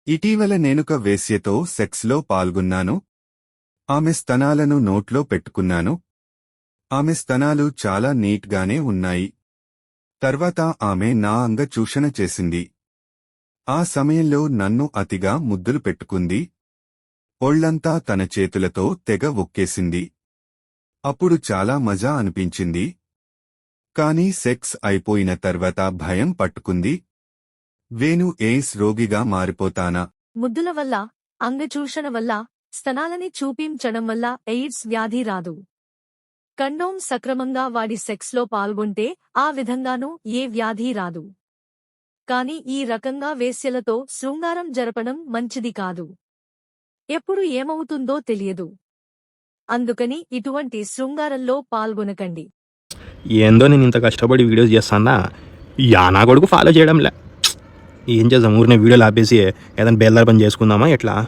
ఇటీవల నేనొక వేశ్యతో సెక్స్లో పాల్గొన్నాను. ఆమె స్తనాలను నోట్లో పెట్టుకున్నాను. ఆమె స్తనాలు చాలా నీట్గానే ఉన్నాయి. తర్వాత ఆమె నా అంగచూషణ చేసింది. ఆ సమయంలో నన్ను అతిగా ముద్దులు పెట్టుకుంది. ఒళ్లంతా తన చేతులతో తెగ ఒక్కేసింది. అప్పుడు చాలా మజా అనిపించింది. కానీ సెక్స్ అయిపోయిన తర్వాత భయం పట్టుకుంది. వేణు ఎయిడ్స్ రోగిగా మారిపోతానా? ముద్దుల వల్ల, అంగచూషణ వల్ల, స్తనాలని చూపించడం వల్ల ఎయిడ్స్ వ్యాధి రాదు. కండోమ్ సక్రమంగా వాడి సెక్స్లో పాల్గొంటే ఆ విధంగానూ ఏ వ్యాధి రాదు. కాని ఈ రకంగా వేశ్యలతో శృంగారం జరపడం మంచిది కాదు. ఎప్పుడు ఏమవుతుందో తెలియదు. అందుకని ఇటువంటి శృంగారంలో పాల్గొనకండి. ఏందో నేను ఇంత కష్టపడి వీడియోస్ చేస్తానా, నా కొడుకు ఫాలో చేయడంలే. ఏం చేద్దాం, ఊరినే వీడియోలు ఆపేసి ఏదైనా బేల్దార పని చేసుకుందామా ఎట్లా?